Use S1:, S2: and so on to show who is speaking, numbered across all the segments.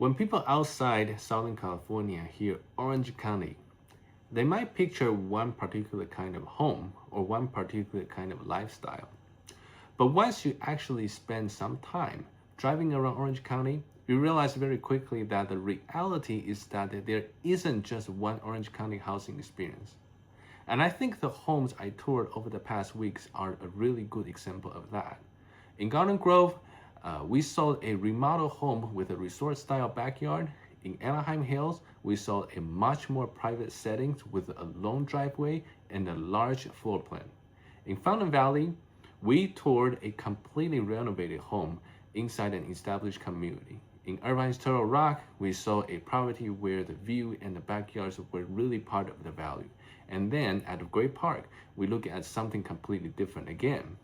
S1: When people outside Southern California hear Orange County, they might picture one particular kind of home or one particular kind of lifestyle. But once you actually spend some time driving around Orange County, you realize very quickly that the reality is that there isn't just one Orange County housing experience. And I think the homes I toured over the past weeks are a really good example of that. In Garden Grove, we saw a remodel home with a resort-style backyard. In Anaheim Hills, we saw a much more private setting with a long driveway and a large floor plan. In Fountain Valley, we toured a completely renovated home inside an established community. In Irvine's Turtle Rock, we saw a property where the view and the backyards were really part of the value. And then at Great Park, we look at something completely different again.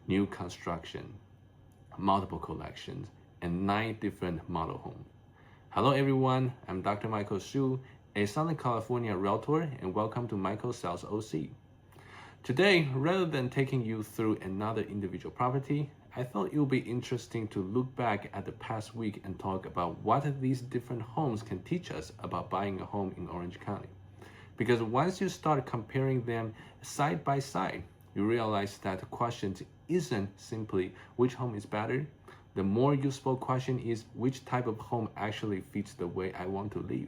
S1: New construction, multiple collections, and 9 different model homes. Hello everyone, I'm Dr. MichaelHsu, a Southern California Realtor, and welcome to MichaelSellsOC. Today, rather than taking you through another individual property, I thought it would be interesting to look back at the past week and talk about what these different homes can teach us about buying a home in Orange County. Because once you start comparing them side by side, you realize that the question isn't simply which home is better. The more useful question is which type of home actually fits the way I want to live.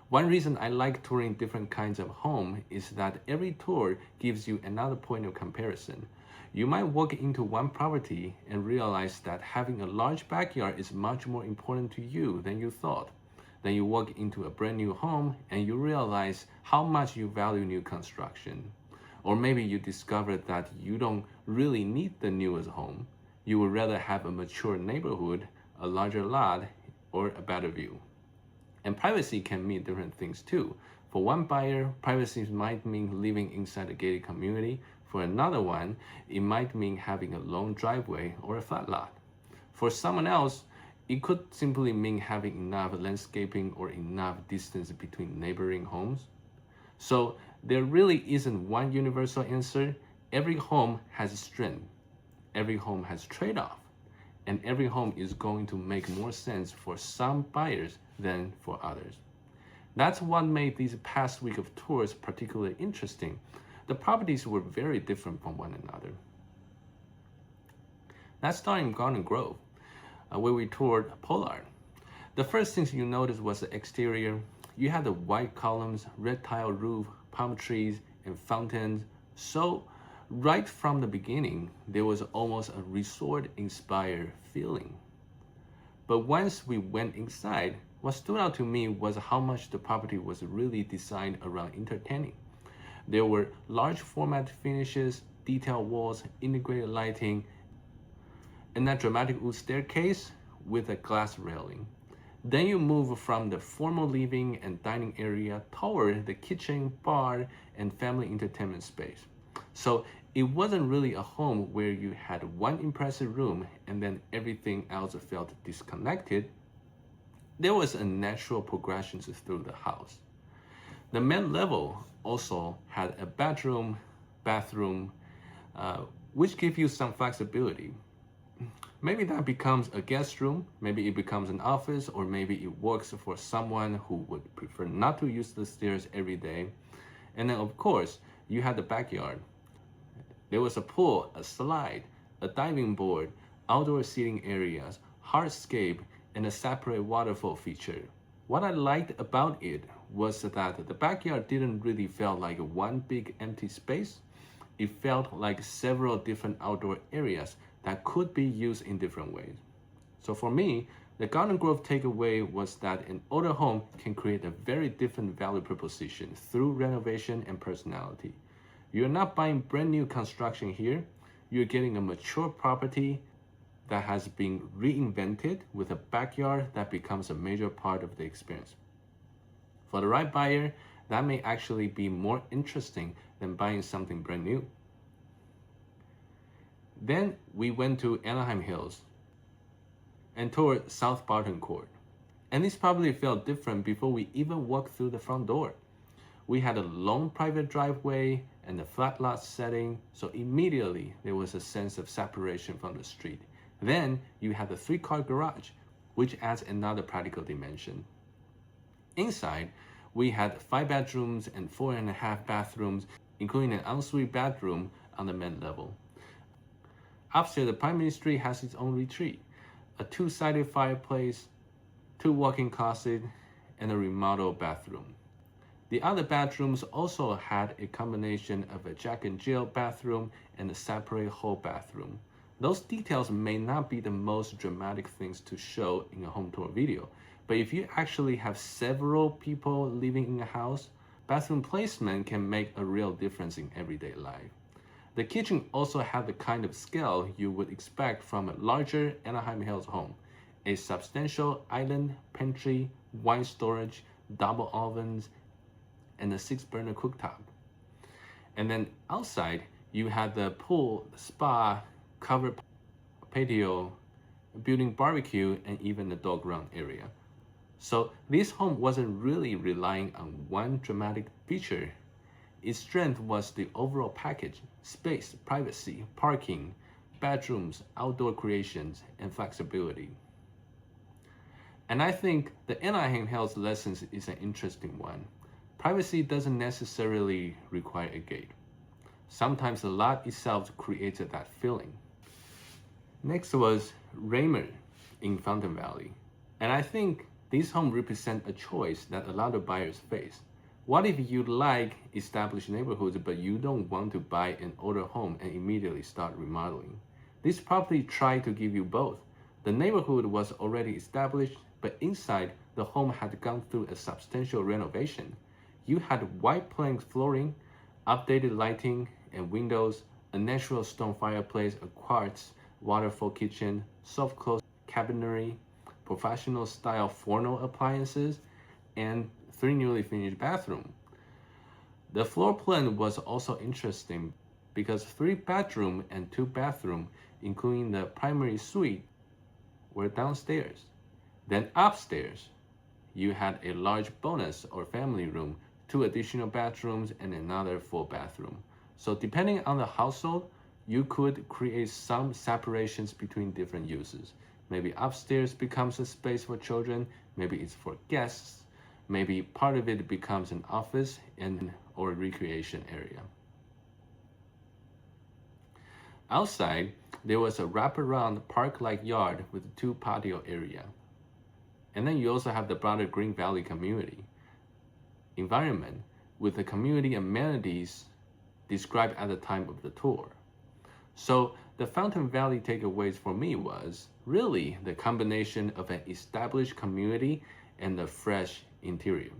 S1: One reason I like touring different kinds of home is that every tour gives you another point of comparison. You might walk into one property and realize that having a large backyard is much more important to you than you thought. Then you walk into a brand new home and you realize how much you value new construction. Or maybe you discover that you don't really need the newest home. You would rather have a mature neighborhood, a larger lot, or a better view. And privacy can mean different things too. For one buyer, privacy might mean living inside a gated community. For another one, it might mean having a long driveway or a flat lot. For someone else, it could simply mean having enough landscaping or enough distance between neighboring homes. So there really isn't one universal answer. Every home has a strength. Every home has trade-off. And every home is going to make more sense for some buyers than for others. That's what made these past week of tours particularly interesting. The properties were very different from one another. Let's start in Garden Grove, where we toured Pollard. The first thing you noticed was the exterior. You had the white columns, red tile roof, palm trees, and fountains. So right from the beginning, there was almost a resort-inspired feeling. But once we went inside, what stood out to me was how much the property was really designed around entertaining. There were large format finishes, detailed walls, integrated lighting, and that dramatic wood staircase with a glass railing. Then you move from the formal living and dining area toward the kitchen, bar, and family entertainment space. So it wasn't really a home where you had one impressive room and then everything else felt disconnected. There was a natural progression through the house. The main level also had a bathroom, which gives you some flexibility. Maybe that becomes a guest room, maybe it becomes an office, or maybe it works for someone who would prefer not to use the stairs every day. And then of course, you had the backyard. There was a pool, a slide, a diving board, outdoor seating areas, hardscape, and a separate waterfall feature. What I liked about it was that the backyard didn't really feel like one big empty space. It felt like several different outdoor areas that could be used in different ways. So for me, the Garden Grove takeaway was that an older home can create a very different value proposition through renovation and personality. You're not buying brand new construction here. You're getting a mature property that has been reinvented with a backyard that becomes a major part of the experience. For the right buyer, that may actually be more interesting than buying something brand new. Then we went to Anaheim Hills and toured South Barton Court. And this probably felt different before we even walked through the front door. We had a long private driveway and a flat lot setting, so immediately there was a sense of separation from the street. Then you had the 3-car garage, which adds another practical dimension. Inside, we had 5 bedrooms and 4.5 bathrooms, including an ensuite bedroom on the main level. Upstairs, the primary suite has its own retreat, a 2-sided fireplace, 2 walk-in closets, and a remodeled bathroom. The other bedrooms also had a combination of a Jack and Jill bathroom and a separate hall bathroom. Those details may not be the most dramatic things to show in a home tour video, but if you actually have several people living in a house, bathroom placement can make a real difference in everyday life. The kitchen also had the kind of scale you would expect from a larger Anaheim Hills home, a substantial island pantry, wine storage, double ovens, and a 6-burner cooktop. And then outside, you had the pool, the spa, covered patio, built-in barbecue, and even the dog run area. So this home wasn't really relying on one dramatic feature. Its strength was the overall package: space, privacy, parking, bedrooms, outdoor creations, and flexibility. And I think the Anaheim Hills lessons is an interesting one. Privacy doesn't necessarily require a gate. Sometimes the lot itself creates that feeling. Next was Raymer in Fountain Valley. And I think this home represents a choice that a lot of buyers face. What if you like established neighborhoods, but you don't want to buy an older home and immediately start remodeling? This property tried to give you both. The neighborhood was already established, but inside, the home had gone through a substantial renovation. You had white plank flooring, updated lighting and windows, a natural stone fireplace, a quartz waterfall kitchen, soft close cabinetry, professional style Forno appliances, and 3 newly finished bathrooms. The floor plan was also interesting because 3 bedrooms and 2 bathrooms, including the primary suite, were downstairs. Then upstairs, you had a large bonus or family room, 2 additional bedrooms, and another full bathroom. So depending on the household, you could create some separations between different uses. Maybe upstairs becomes a space for children, maybe it's for guests, maybe part of it becomes an office or a recreation area. Outside, there was a wraparound park-like yard with 2 patio area. And then you also have the broader Green Valley community environment with the community amenities described at the time of the tour. So the Fountain Valley takeaways for me was really the combination of an established community and a fresh interior.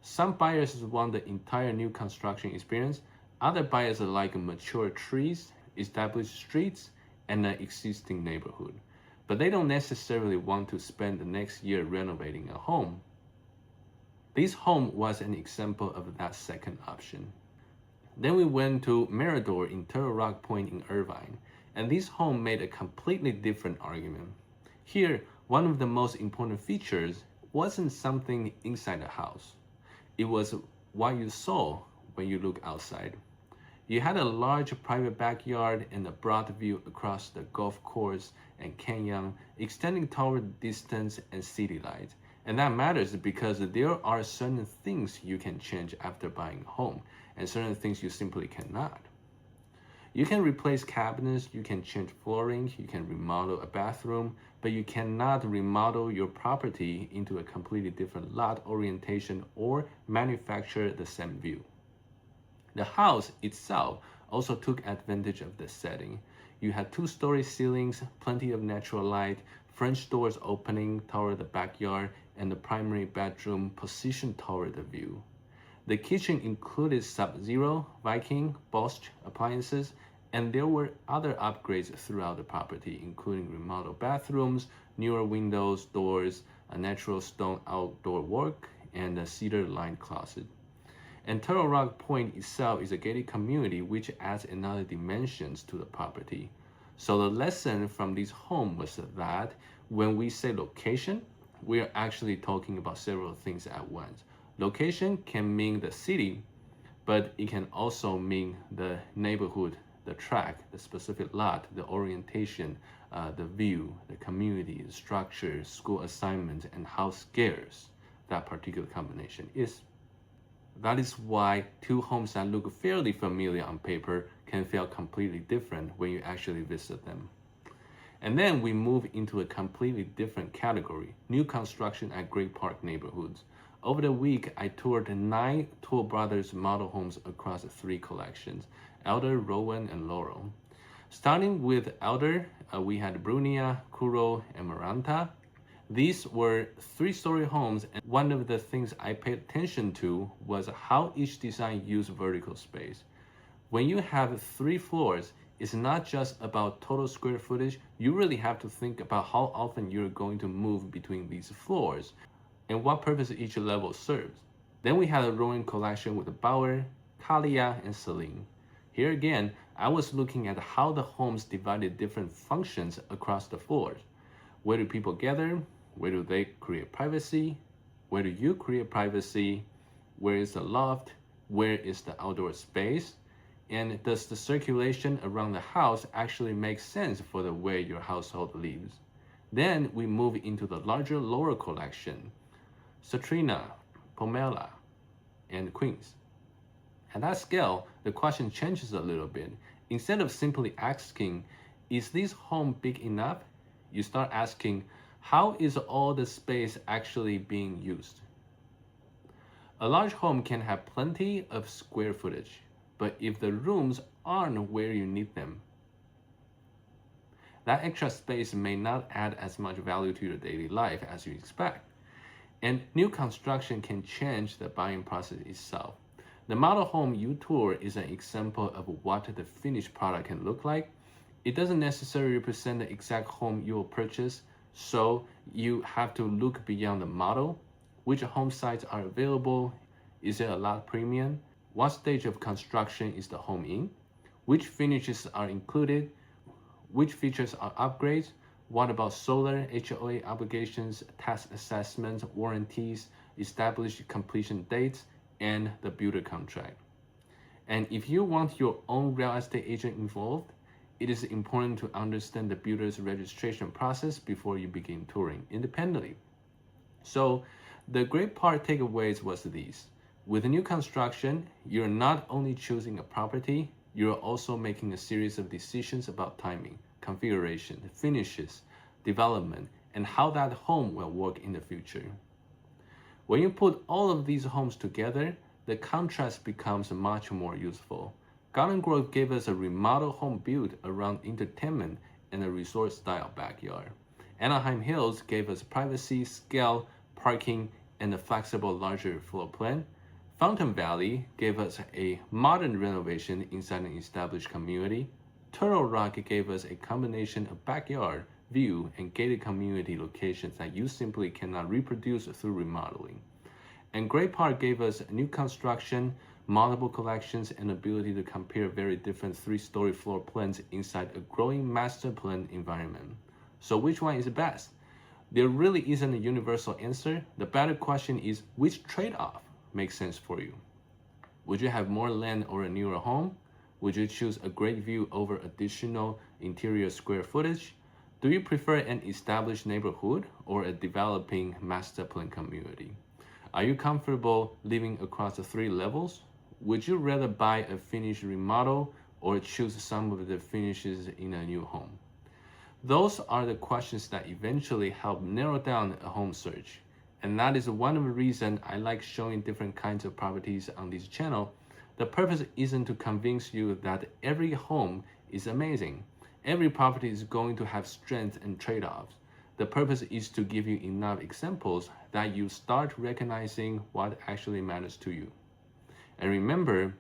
S1: Some buyers want the entire new construction experience. Other buyers like mature trees, established streets, and an existing neighborhood. But they don't necessarily want to spend the next year renovating a home. This home was an example of that second option. Then we went to Mirador in Turtle Rock Point in Irvine, and this home made a completely different argument. Here, one of the most important features wasn't something inside the house. It was what you saw when you look outside. You had a large private backyard and a broad view across the golf course and canyon, extending toward distance and city lights. And that matters because there are certain things you can change after buying a home, and certain things you simply cannot. You can replace cabinets, you can change flooring, you can remodel a bathroom, but you cannot remodel your property into a completely different lot orientation or manufacture the same view. The house itself also took advantage of the setting. You had 2-story ceilings, plenty of natural light, French doors opening toward the backyard, and the primary bedroom positioned toward the view. The kitchen included Sub-Zero, Viking, Bosch appliances, and there were other upgrades throughout the property, including remodeled bathrooms, newer windows, doors, a natural stone outdoor work, and a cedar-lined closet. And Turtle Rock Point itself is a gated community, which adds another dimensions to the property. So the lesson from this home was that when we say location, we are actually talking about several things at once. Location can mean the city, but it can also mean the neighborhood, the track, the specific lot, the orientation the view, the community, the structure, school assignment, and how scarce that particular combination is. That is why two homes that look fairly familiar on paper can feel completely different when you actually visit them. And then we move into a completely different category, new construction at Great Park neighborhoods. Over the week, I toured 9 Toll Brothers model homes across 3 collections, Elder, Rowan, and Laurel. Starting with Elder, we had Brunia, Kuro, and Maranta. These were 3-story homes, and one of the things I paid attention to was how each design used vertical space. When you have 3 floors, it's not just about total square footage. You really have to think about how often you're going to move between these floors and what purpose each level serves. Then we had a Rowan collection with Bauer, Kalia, and Celine. Here again, I was looking at how the homes divided different functions across the floors. Where do people gather? Where do they create privacy? Where do you create privacy? Where is the loft? Where is the outdoor space? And does the circulation around the house actually make sense for the way your household lives? Then we move into the larger lower collection, Satrina, Pomela, and Queens. At that scale, the question changes a little bit. Instead of simply asking, is this home big enough? You start asking, how is all the space actually being used? A large home can have plenty of square footage, but if the rooms aren't where you need them, that extra space may not add as much value to your daily life as you expect. And new construction can change the buying process itself. The model home you tour is an example of what the finished product can look like. It doesn't necessarily represent the exact home you will purchase, so you have to look beyond the model. Which home sites are available? Is it a lot premium? What stage of construction is the home in? Which finishes are included? Which features are upgrades? What about solar, HOA obligations, tax assessments, warranties, established completion dates, and the builder contract? And if you want your own real estate agent involved, it is important to understand the builder's registration process before you begin touring independently. So the great part takeaways was these. With new construction, you're not only choosing a property, you're also making a series of decisions about timing, configuration, finishes, development, and how that home will work in the future. When you put all of these homes together, the contrast becomes much more useful. Garden Grove gave us a remodel home built around entertainment and a resort-style backyard. Anaheim Hills gave us privacy, scale, parking, and a flexible larger floor plan. Fountain Valley gave us a modern renovation inside an established community. Turtle Rock gave us a combination of backyard, view, and gated community locations that you simply cannot reproduce through remodeling. And Great Park gave us new construction, multiple collections, and ability to compare very different 3-story floor plans inside a growing master plan environment. So which one is the best? There really isn't a universal answer. The better question is, which trade-off makes sense for you? Would you have more land or a newer home? Would you choose a great view over additional interior square footage? Do you prefer an established neighborhood or a developing master plan community? Are you comfortable living across the 3 levels? Would you rather buy a finished remodel or choose some of the finishes in a new home? Those are the questions that eventually help narrow down a home search. And that is one of the reasons I like showing different kinds of properties on this channel. The purpose isn't to convince you that every home is amazing. Every property is going to have strengths and trade-offs. The purpose is to give you enough examples that you start recognizing what actually matters to you. And remember,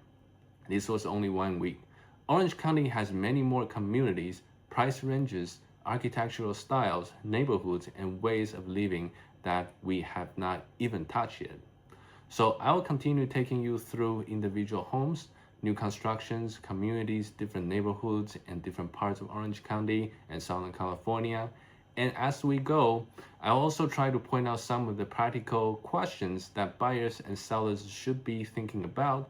S1: this was only 1 week. Orange County has many more communities, price ranges, architectural styles, neighborhoods, and ways of living that we have not even touched yet. So I will continue taking you through individual homes, new constructions, communities, different neighborhoods, and different parts of Orange County and Southern California. And as we go, I also try to point out some of the practical questions that buyers and sellers should be thinking about,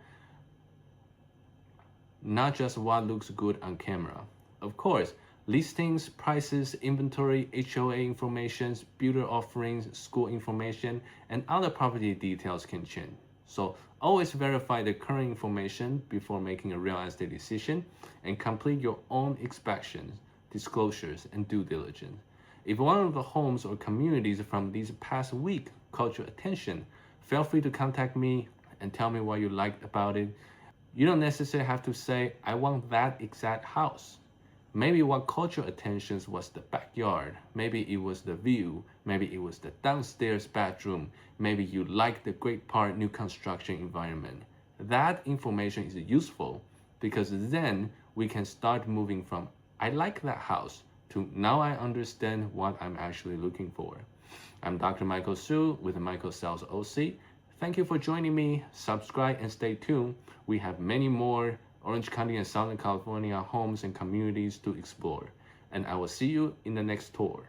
S1: not just what looks good on camera. Of course, listings, prices, inventory, HOA information, builder offerings, school information, and other property details can change. So always verify the current information before making a real estate decision and complete your own inspections, disclosures, and due diligence. If one of the homes or communities from these past week caught your attention, feel free to contact me and tell me what you liked about it. You don't necessarily have to say, I want that exact house. Maybe what caught your attention was the backyard. Maybe it was the view. Maybe it was the downstairs bathroom. Maybe you like the Great Park new construction environment. That information is useful because then we can start moving from I like that house to now I understand what I'm actually looking for. I'm Dr. MichaelHsu with MichaelSellsOC. Thank you for joining me. Subscribe and stay tuned. We have many more Orange County and Southern California homes and communities to explore. And I will see you in the next tour.